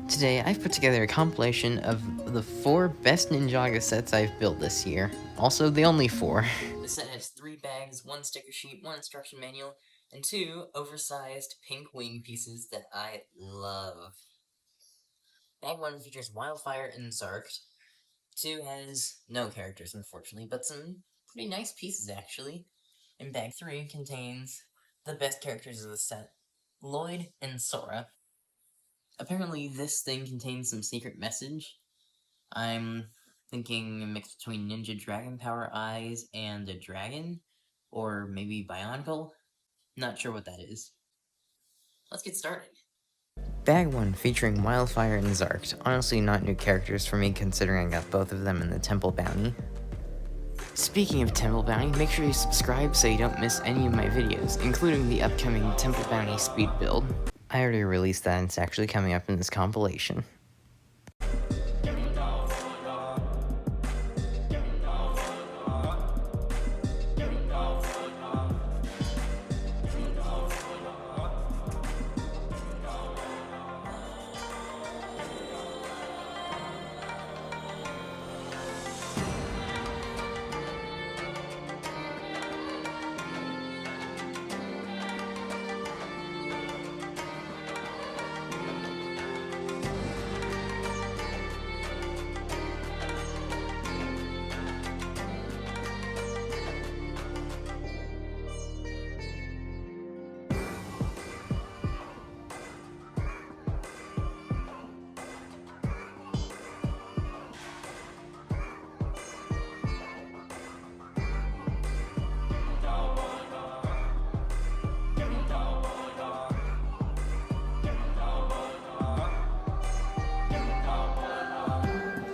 Today, I've put together a compilation of the 4 best Ninjago sets I've built this year. Also, the only 4. The set has 3 bags, 1 sticker sheet, 1 instruction manual, and 2 oversized pink wing pieces that I love. Bag 1 features Wildfire and Zarked. 2 has no characters, unfortunately, but some pretty nice pieces, actually. And Bag 3 contains the best characters of the set, Lloyd and Sora. Apparently, this thing contains some secret message. I'm thinking a mix between Ninja Dragon Power Eyes and a dragon, or maybe Bionicle? Not sure what that is. Let's get started. Bag 1 featuring Wildfire and Zarked. Honestly, not new characters for me considering I got both of them in the Temple Bounty. Speaking of Temple Bounty, make sure you subscribe so you don't miss any of my videos, including the upcoming Temple Bounty speed build. I already released that and it's actually coming up in this compilation.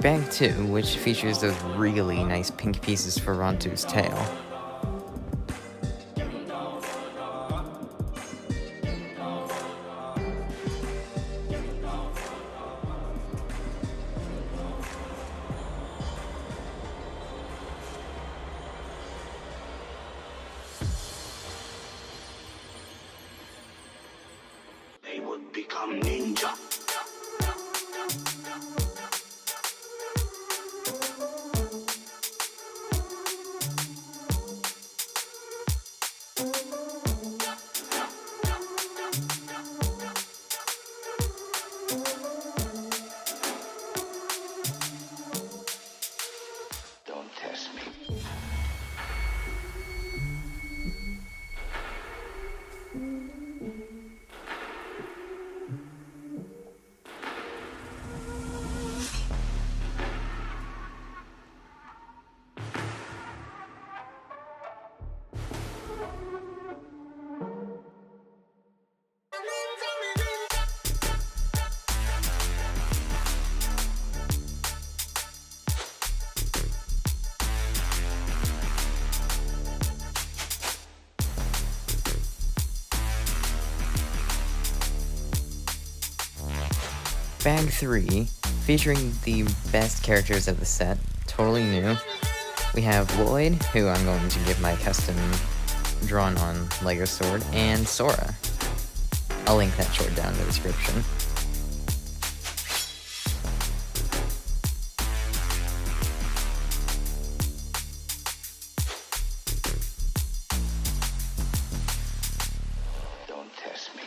Bag 2, which features those really nice pink pieces for Rontu's tail. They would become ninja. Don't test me. Bag 3, featuring the best characters of the set, totally new. We have Lloyd, who I'm going to give my custom drawn on Lego sword, and Sora. I'll link that short down in the description. Don't test me.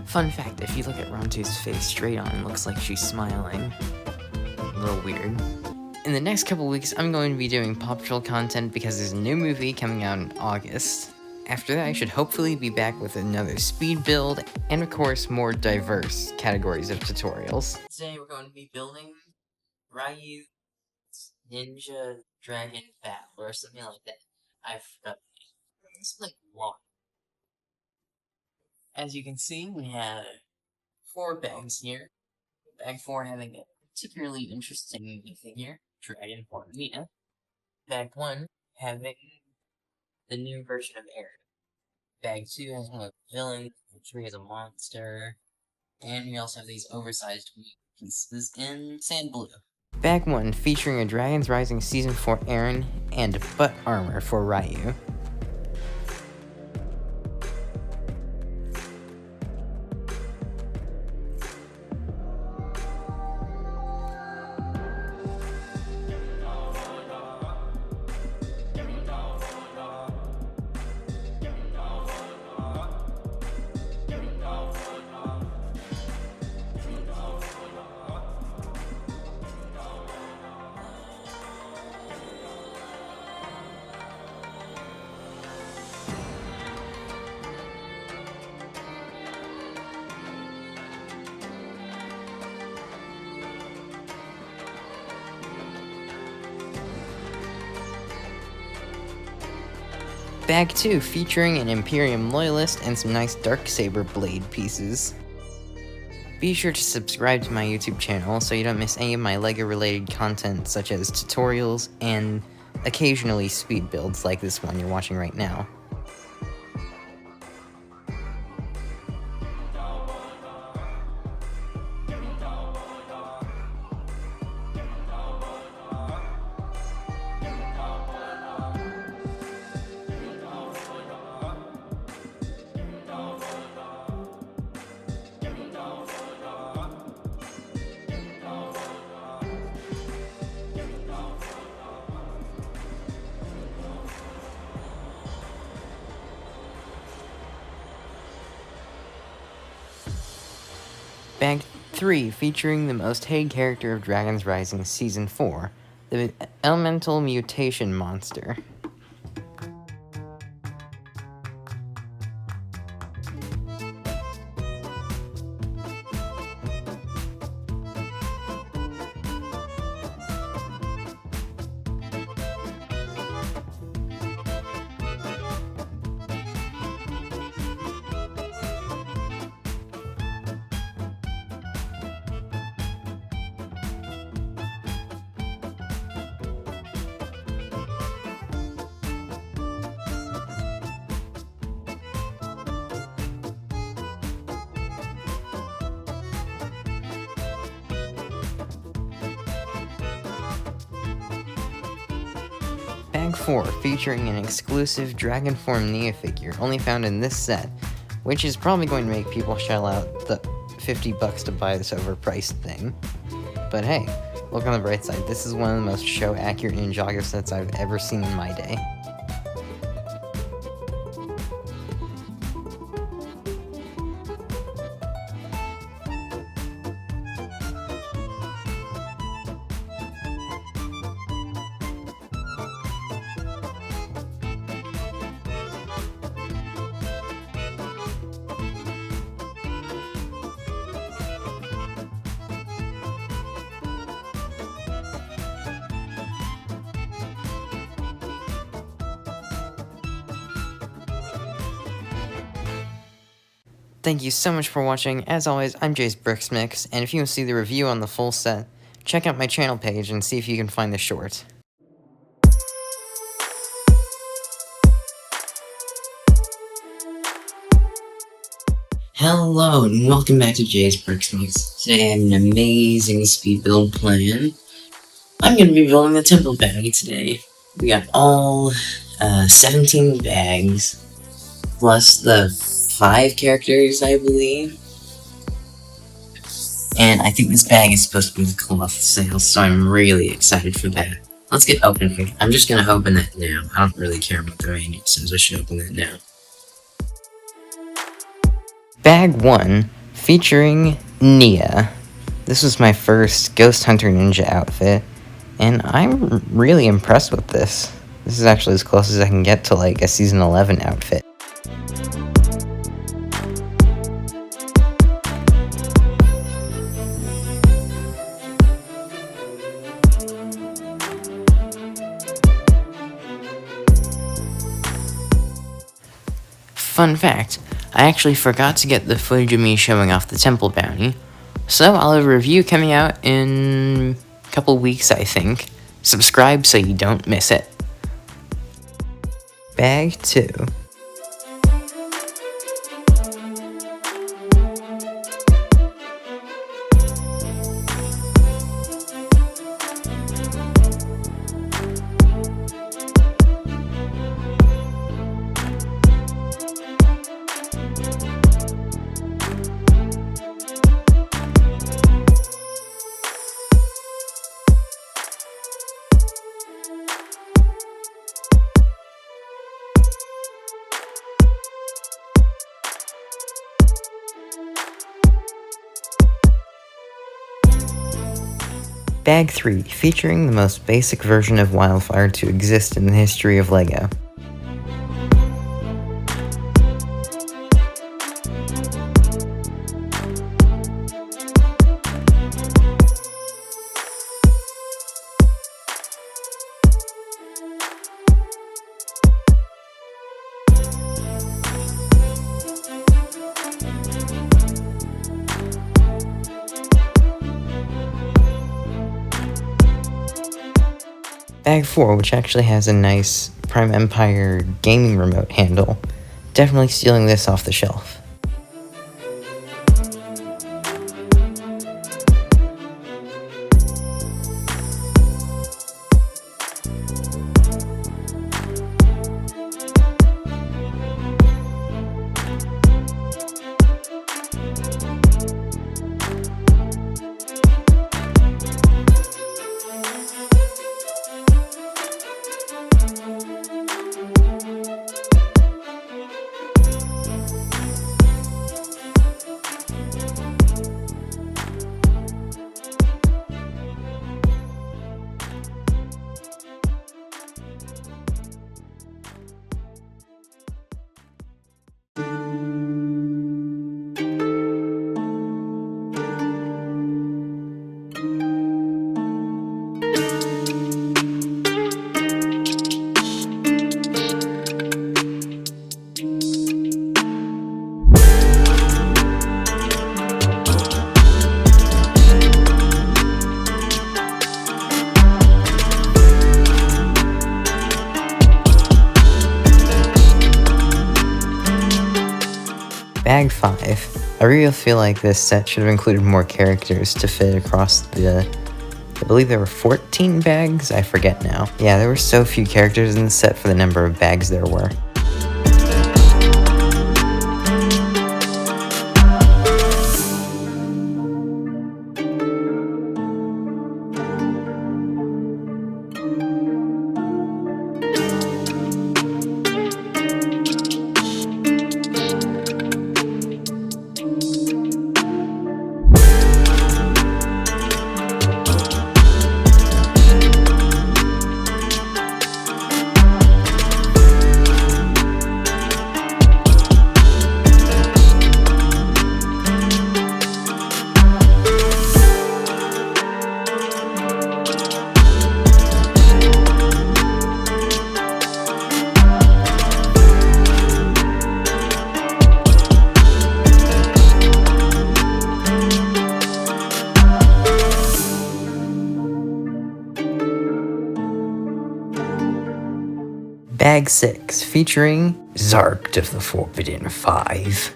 Fun fact, if you look at Rontu's face straight on, it looks like she's smiling. A little weird. In the next couple weeks, I'm going to be doing Paw Patrol content because there's a new movie coming out in August. After that, I should hopefully be back with another speed build, and of course, more diverse categories of tutorials. Today, we're going to be building Ryu's Ninja Dragon Battle, or something like that. I forgot. It's like long. As you can see, we have 4 bags here. Bag 4 having a particularly interesting figure, Dragon Form Mia. Bag 1 having the new version of Aaron. Bag 2 has one of the villains, Bag 3 has a monster, and we also have these oversized pieces in sand blue. Bag 1 featuring a Dragon's Rising Season 4 Aaron and butt armor for Riyu. Bag 2 featuring an Imperium Loyalist and some nice Darksaber blade pieces. Be sure to subscribe to my YouTube channel so you don't miss any of my LEGO related content such as tutorials and occasionally speed builds like this one you're watching right now. Bag 3 featuring the most hated character of Dragon's Rising Season 4, the Elemental Mutation Monster. Bag 4 featuring an exclusive Dragon Form Nia figure only found in this set, which is probably going to make people shell out the $50 to buy this overpriced thing. But hey, look on the bright side, this is one of the most show-accurate Ninjago sets I've ever seen in my day. Thank you so much for watching. As always, I'm Jay's Brixmix, and if you want to see the review on the full set, check out my channel page and see if you can find the short. Hello, and welcome back to Jay's Brixmix. Today I have an amazing speed build plan. I'm going to be building the temple bag today. We got all 17 bags, plus the 5 characters, I believe. And I think this bag is supposed to be the cloth sale, so I'm really excited for that. Let's get opening. I'm just gonna open that now. I don't really care about the rating, since I should open that now. Bag 1, featuring Nia. This was my first Ghost Hunter Ninja outfit, and I'm really impressed with this. This is actually as close as I can get to like a Season 11 outfit. Fun fact, I actually forgot to get the footage of me showing off the temple bounty, so I'll have a review coming out in a couple weeks, I think. Subscribe so you don't miss it. Bag 2. Bag 3, featuring the most basic version of Wildfire to exist in the history of LEGO. Bag 4, which actually has a nice Prime Empire gaming remote handle. Definitely stealing this off the shelf. Bag 5. I really feel like this set should have included more characters to fit across the... I believe there were 14 bags? I forget now. Yeah, there were so few characters in the set for the number of bags there were. Bag 6, featuring Zarked of the Forbidden Five.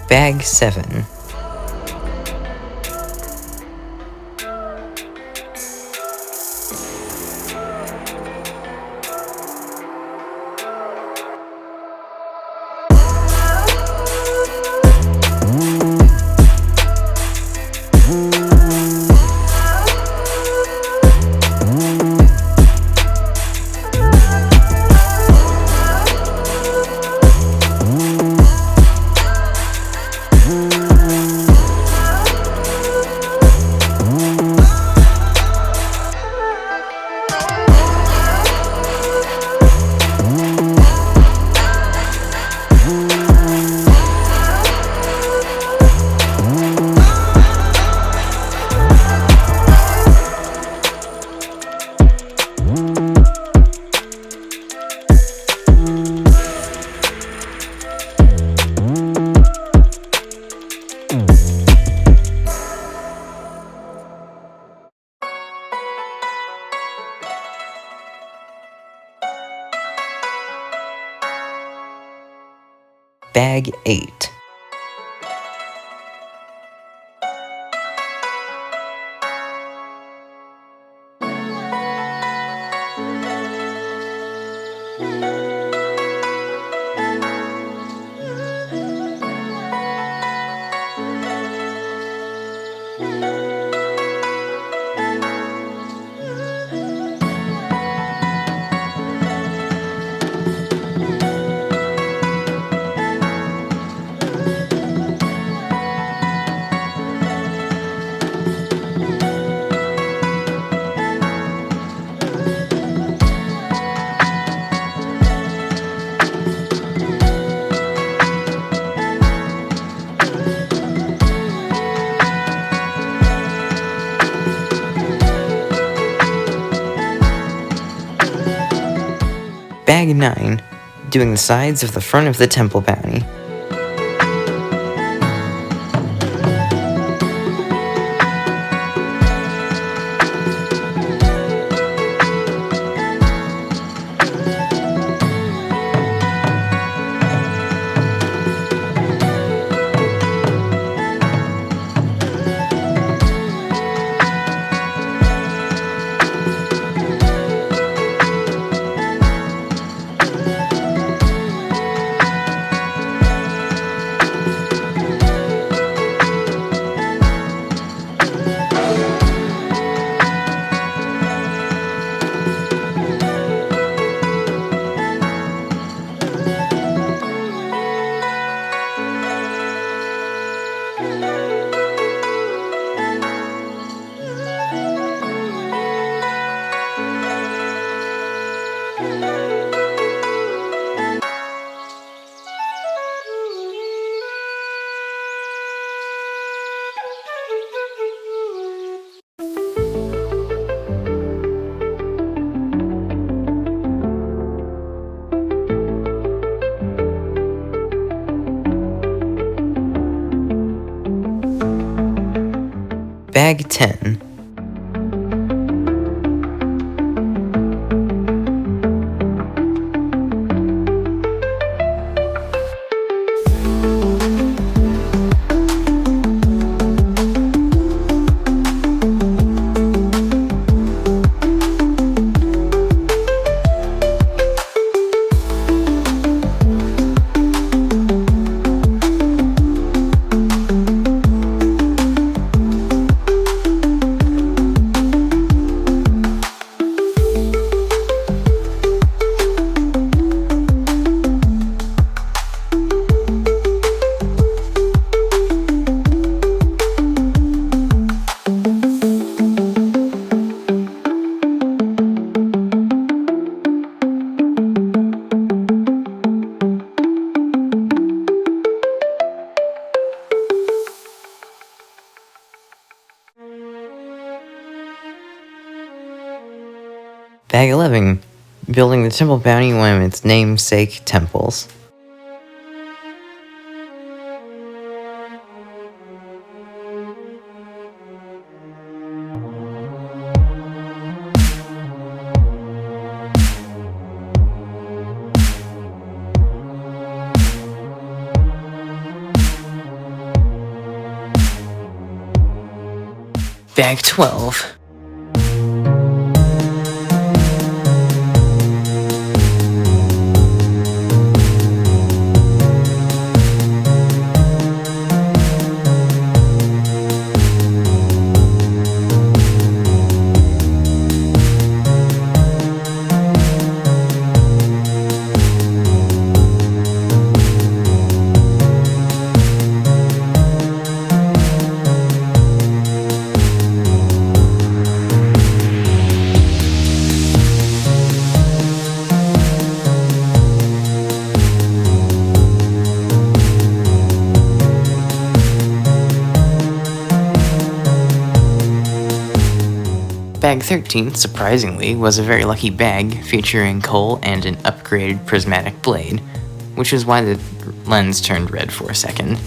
Bag 7. Bag 8. Bag 9. Doing the sides of the front of the temple bounty. Bag 10. Bag 11. Building the temple bounty in one of its namesake temples. Bag 12. Bag 13, surprisingly, was a very lucky bag featuring coal and an upgraded prismatic blade, which is why the lens turned red for a second.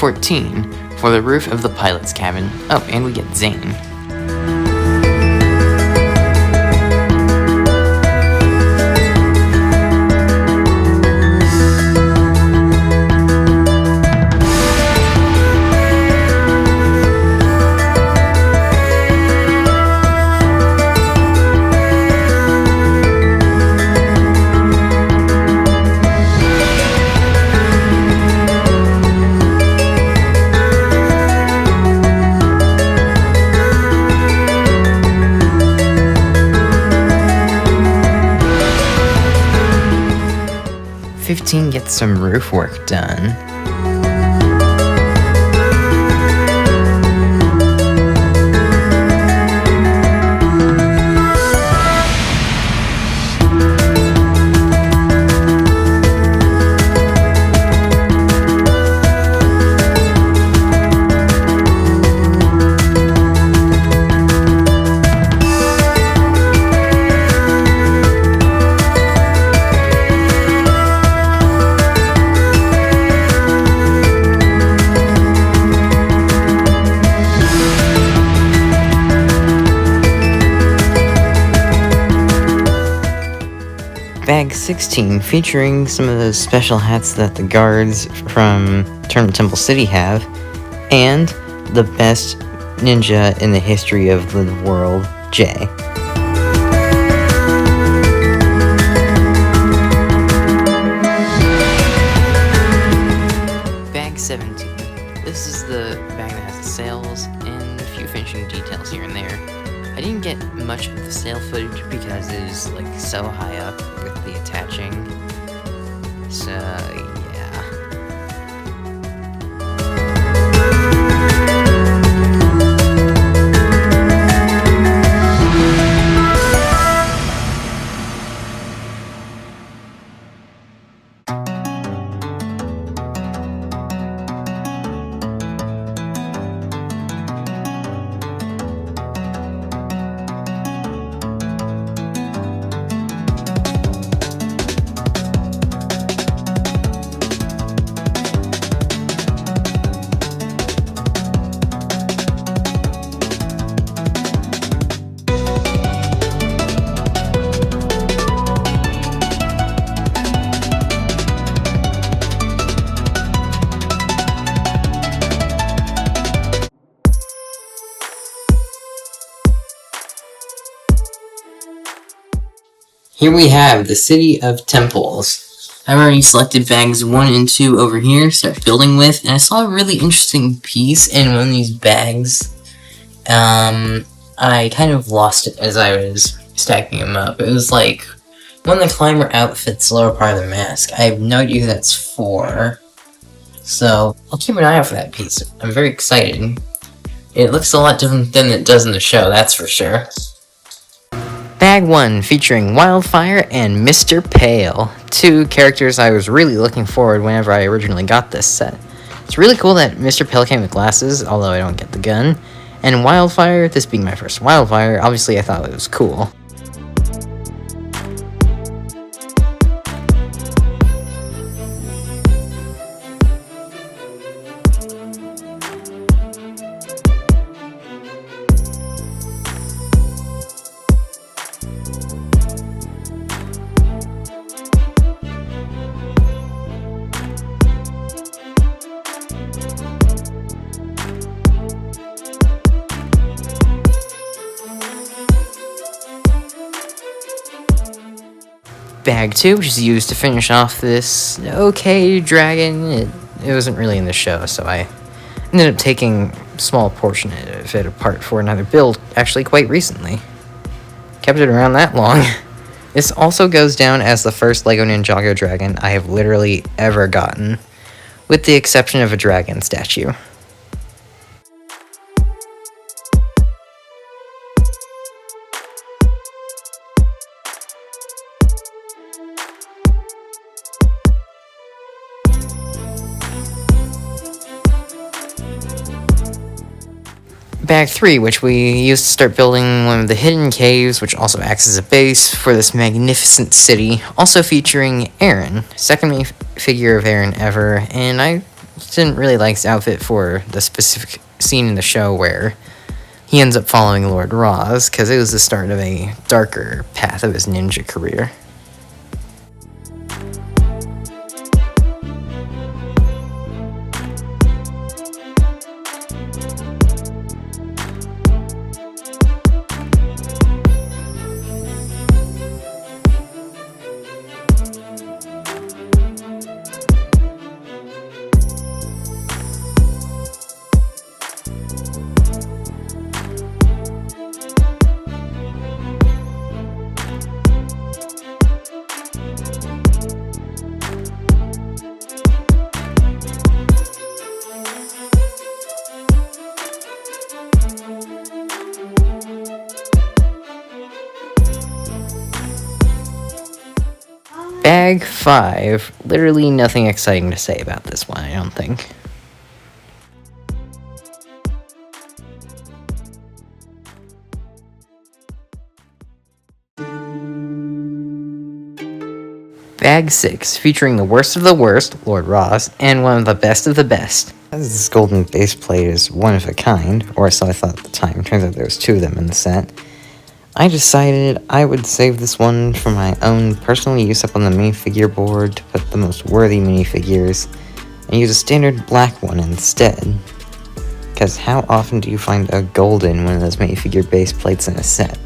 14 for the roof of the pilot's cabin. Oh, and we get Zane. Gets some roof work done. Bag 16, featuring some of those special hats that the guards from Tournament Temple City have, and the best ninja in the history of the world, Jay. Bag 17. This is the bag that has the sails and a few finishing details here and there. I didn't get much of the sail footage because it is like so high up with the attaching. So yeah. Here we have the City of Temples. I've already selected bags 1 and 2 over here, start building with, and I saw a really interesting piece in one of these bags. I kind of lost it as I was stacking them up. It was like one of the climber outfits, lower part of the mask. I have no idea who that's for, so I'll keep an eye out for that piece. I'm very excited. It looks a lot different than it does in the show, that's for sure. Bag 1, featuring Wildfire and Mr. Pale, 2 characters I was really looking forward whenever I originally got this set. It's really cool that Mr. Pale came with glasses, although I don't get the gun, and Wildfire, this being my first Wildfire, obviously I thought it was cool. Bag 2, which is used to finish off this okay dragon. It wasn't really in the show, so I ended up taking a small portion of it apart for another build, actually quite recently. Kept it around that long. This also goes down as the first LEGO Ninjago dragon I have literally ever gotten, with the exception of a dragon statue. Bag 3, which we used to start building one of the hidden caves, which also acts as a base for this magnificent city, also featuring Aaron, second figure of Aaron ever, and I Just didn't really like his outfit for the specific scene in the show where he ends up following Lord Roz, because it was the start of a darker path of his ninja career. Bag 5. Literally nothing exciting to say about this one, I don't think. Bag 6, featuring the worst of the worst, Lord Roz, and one of the best. As this golden base plate is one of a kind, or so I thought at the time, turns out there was 2 of them in the set, I decided I would save this one for my own personal use up on the minifigure board to put the most worthy minifigures, and use a standard black one instead. Because how often do you find a golden one of those minifigure base plates in a set?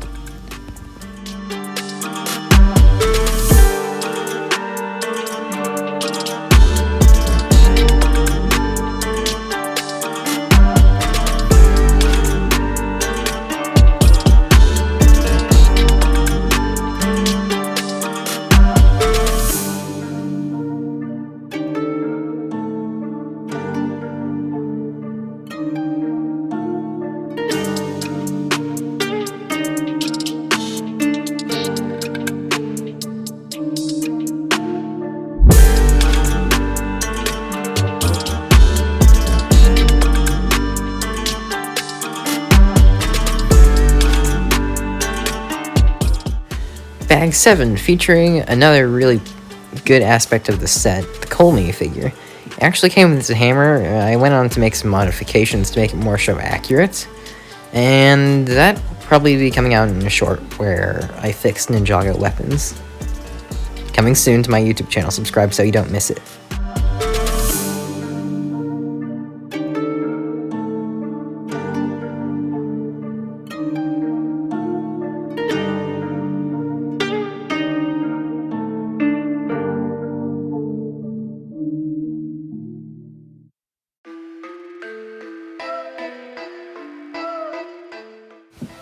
Bag 7, featuring another really good aspect of the set, the Cole minifigure. It actually came with this hammer. I went on to make some modifications to make it more show accurate, and that will probably be coming out in a short where I fix Ninjago weapons. Coming soon to my YouTube channel, subscribe so you don't miss it.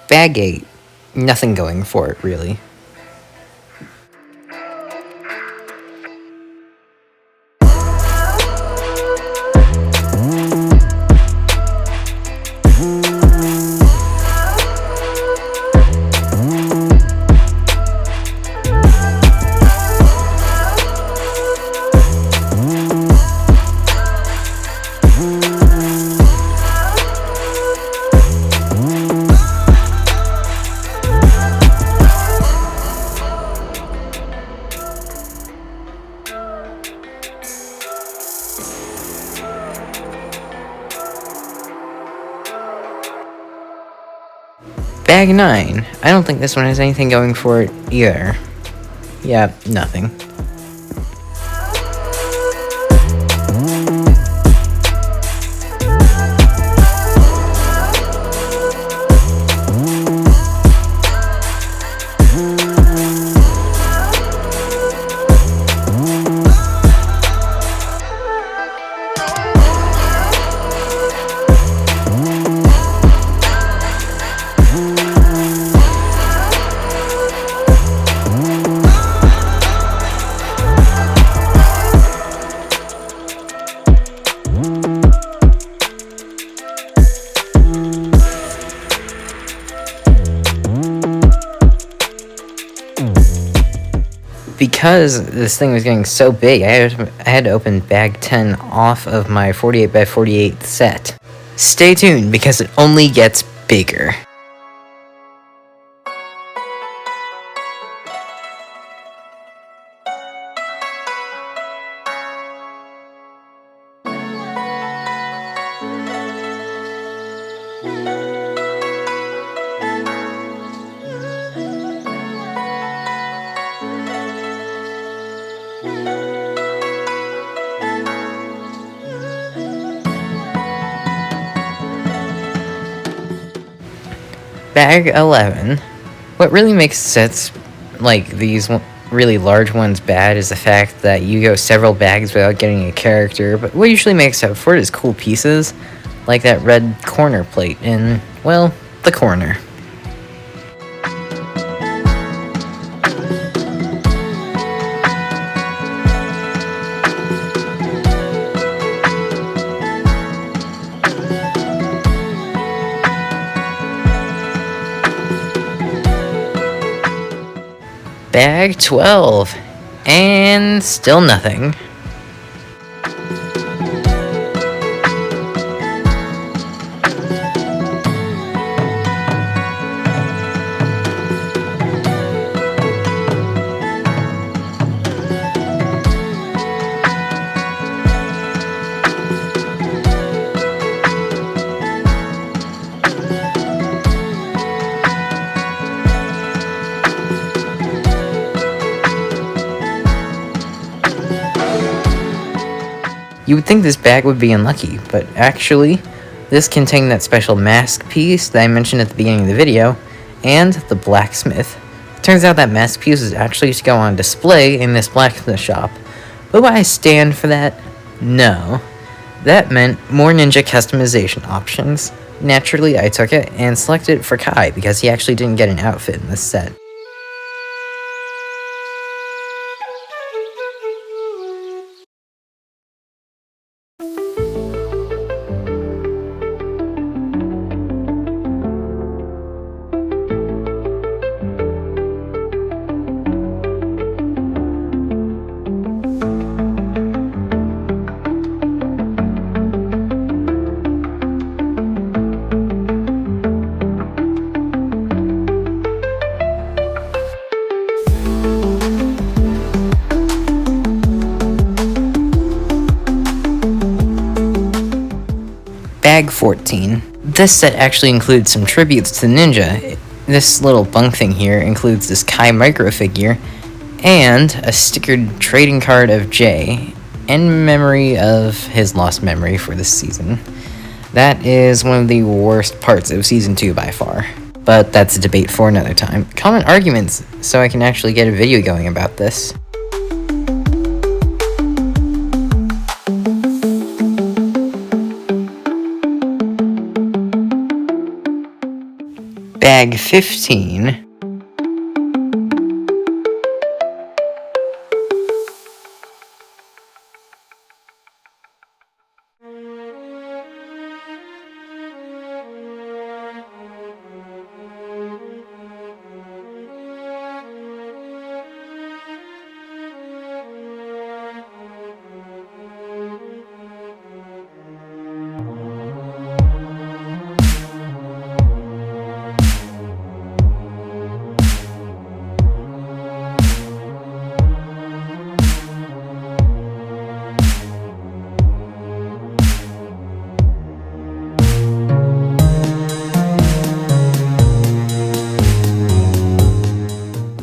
Bag 8, nothing going for it really. Bag 9. I don't think this one has anything going for it either. Yeah, nothing. Because this thing was getting so big, I had to open bag 10 off of my 48x48 set. Stay tuned, because it only gets bigger. Bag 11. What really makes sets like these really large ones bad is the fact that you go several bags without getting a character, but what usually makes up for it is cool pieces, like that red corner plate in, well, the corner. Bag 12. And still nothing. You would think this bag would be unlucky, but actually, this contained that special mask piece that I mentioned at the beginning of the video, and the blacksmith. Turns out that mask piece is actually to go on display in this blacksmith shop. But would I stand for that? No. That meant more ninja customization options. Naturally, I took it and selected it for Kai because he actually didn't get an outfit in this set. Bag 14. This set actually includes some tributes to Ninja. This little bunk thing here includes this Kai micro figure and a stickered trading card of Jay in memory of his lost memory for this season. That is one of the worst parts of Season 2 by far. But that's a debate for another time. Comment arguments so I can actually get a video going about this. Bag 15.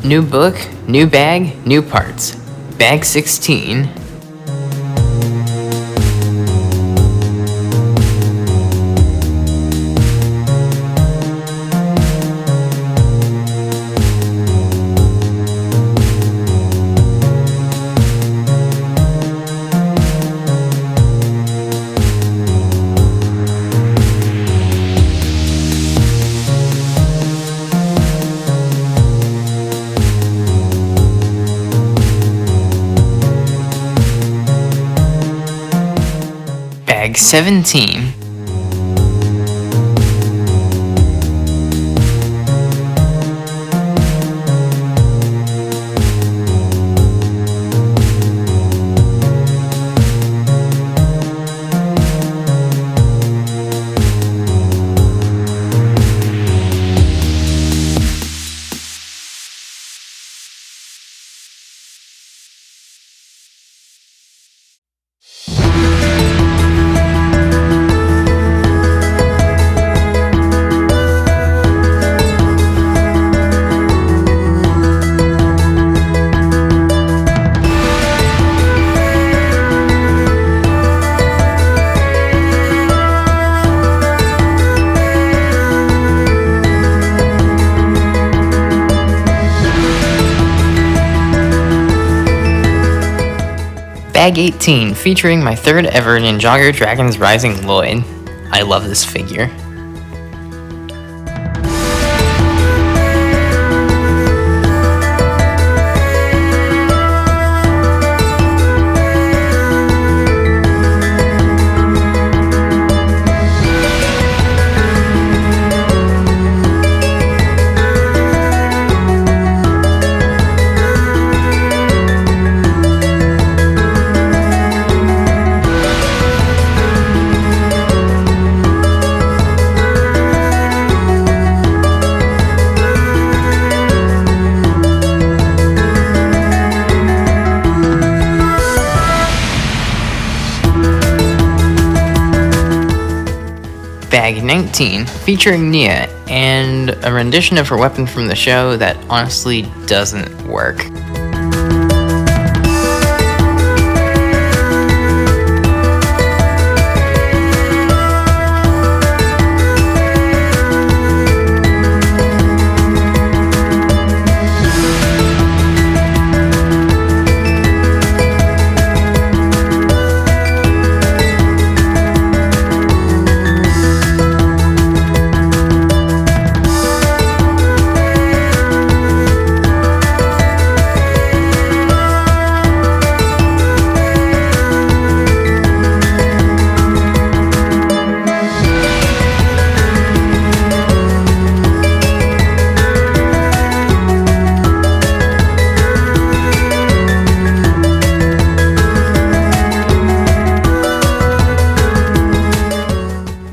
New book, new bag, new parts. Bag 16. Bag 17. Bag 18, featuring my third ever Ninjago Dragon's Rising Lloyd. I love this figure. Bag 19, featuring Nia, and a rendition of her weapon from the show that honestly doesn't work.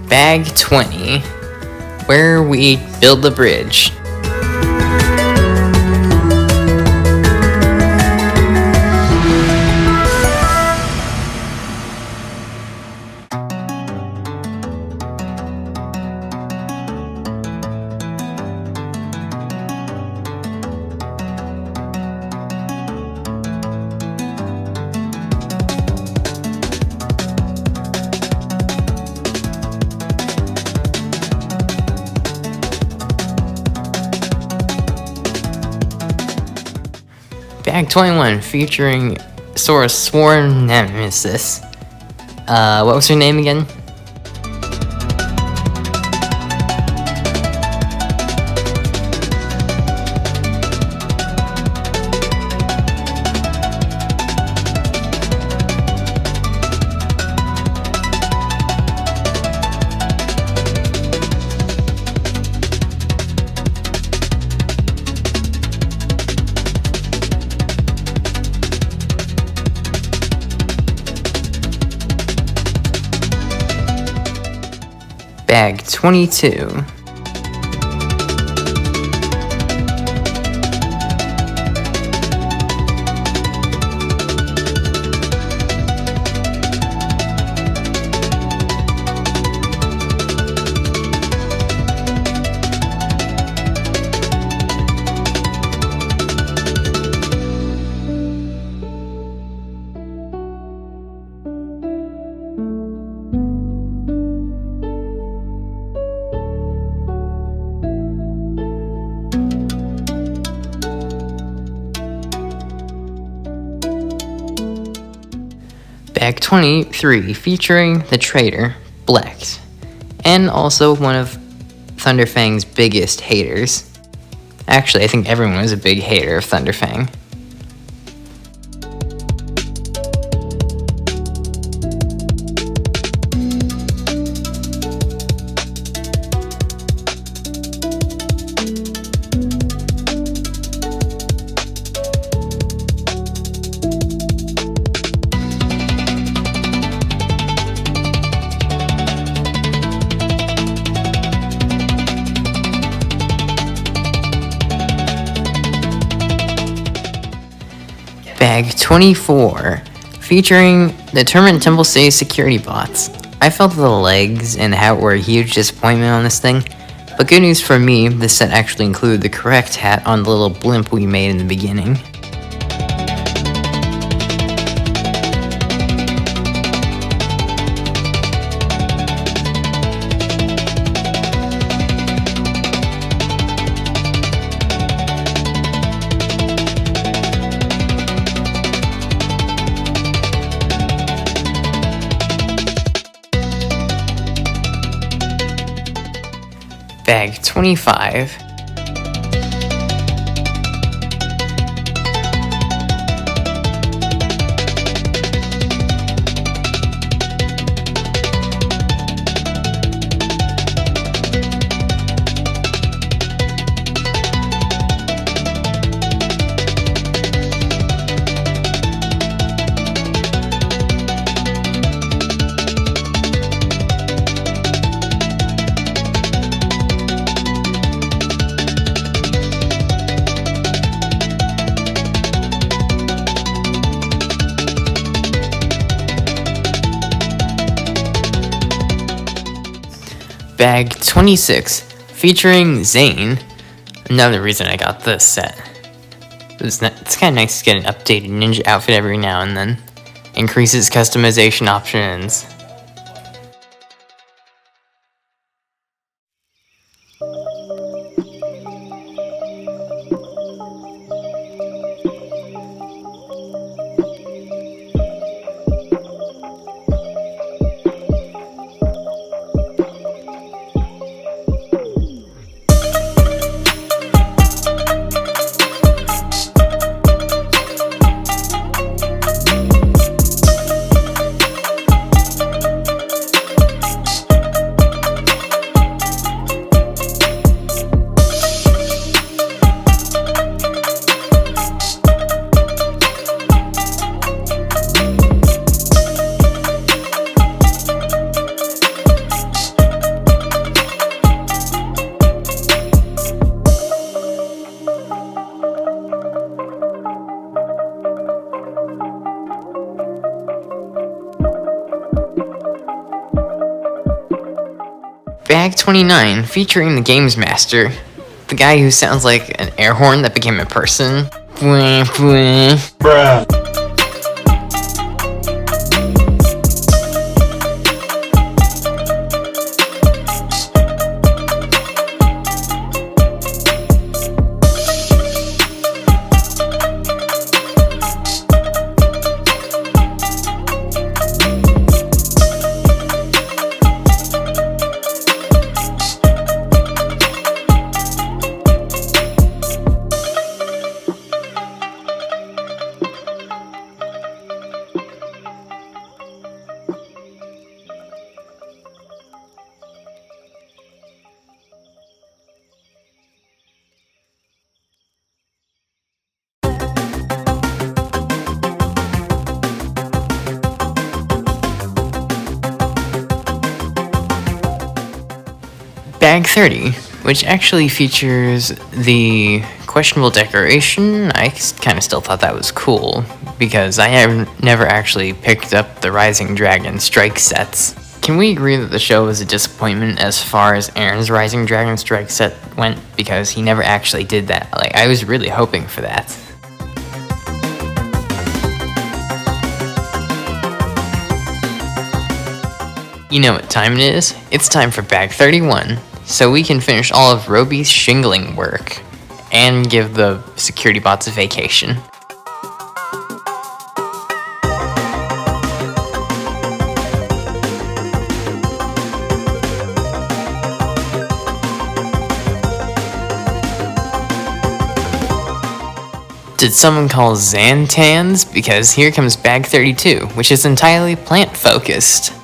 Bag 20, where we build the bridge. Bag 21, featuring Sora's sworn nemesis. What was her name again? Bag 22. Bag 23, featuring the traitor, Blex, and also one of Thunderfang's biggest haters. Actually, I think everyone was a big hater of Thunderfang. Bag 24, featuring the Tournament Temple City security bots. I felt the legs and the hat were a huge disappointment on this thing, but good news for me, this set actually included the correct hat on the little blimp we made in the beginning. Bag 25. Bag 26, featuring Zane. Another reason I got this set. It's kind of nice to get an updated ninja outfit every now and then. Increases customization options. Bag 29, featuring the Games Master, the guy who sounds like an air horn that became a person. Bruh. Bag 30, which actually features the questionable decoration. I kind of still thought that was cool, because I have never actually picked up the Rising Dragon Strike sets. Can we agree that the show was a disappointment as far as Aaron's Rising Dragon Strike set went, because he never actually did that? Like, I was really hoping for that. You know what time it is? It's time for Bag 31, so we can finish all of Roby's shingling work, and give the security bots a vacation. Did someone call Xantans? Because here comes Bag 32, which is entirely plant-focused.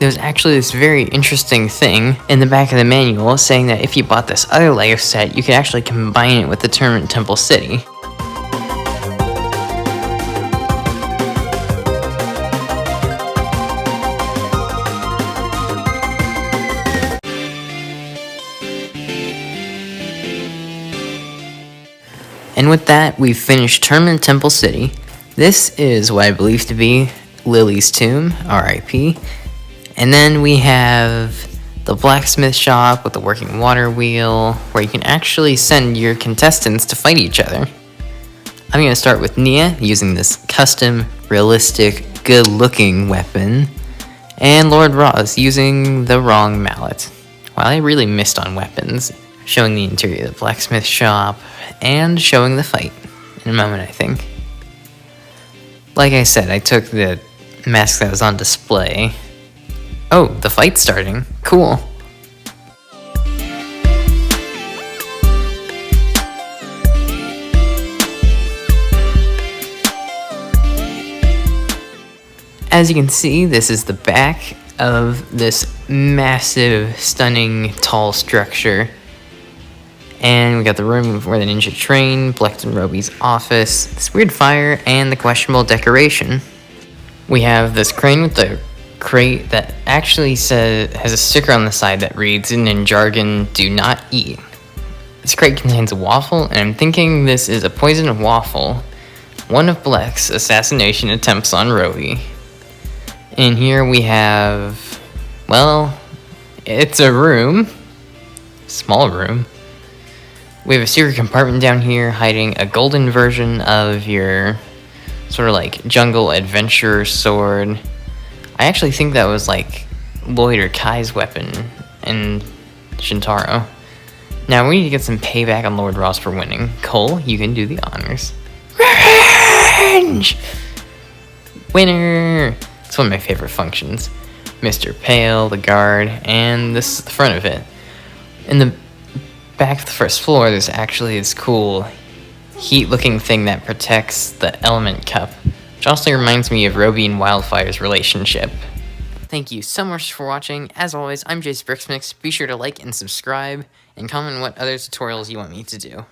There's actually this very interesting thing in the back of the manual saying that if you bought this other Lego set, you could actually combine it with the Tournament Temple City. And with that, we've finished Tournament Temple City. This is what I believe to be Lily's tomb, R.I.P. And then we have the blacksmith shop with the working water wheel, where you can actually send your contestants to fight each other. I'm going to start with Nia, using this custom, realistic, good-looking weapon, and Lord Roz, using the wrong mallet. Wow, I really missed on weapons, showing the interior of the blacksmith shop, and showing the fight in a moment, I think. Like I said, I took the mask that was on display. Oh, the fight's starting. Cool. As you can see, this is the back of this massive, stunning, tall structure. And we got the room where the ninja train, Blex and Roby's office, this weird fire, and the questionable decoration. We have this crane with the crate that actually has a sticker on the side that reads, in Ninjago, do not eat. This crate contains a waffle, and I'm thinking this is a poisoned waffle. One of Blex's assassination attempts on Roby. In here we have, well, it's a room. Small room. We have a secret compartment down here hiding a golden version of your sort of like jungle adventure sword. I actually think that was like Lloyd or Kai's weapon in Shintaro. Now we need to get some payback on Lord Ross for winning. Cole, you can do the honors. Revenge! Winner! It's one of my favorite functions. Mr. Pale, the guard, and this is the front of it. In the back of the first floor, there's actually this cool heat-looking thing that protects the element cup, which also reminds me of Roby and Wildfire's relationship. Thank you so much for watching. As always, I'm Jace Brixmix. Be sure to like and subscribe, and comment what other tutorials you want me to do.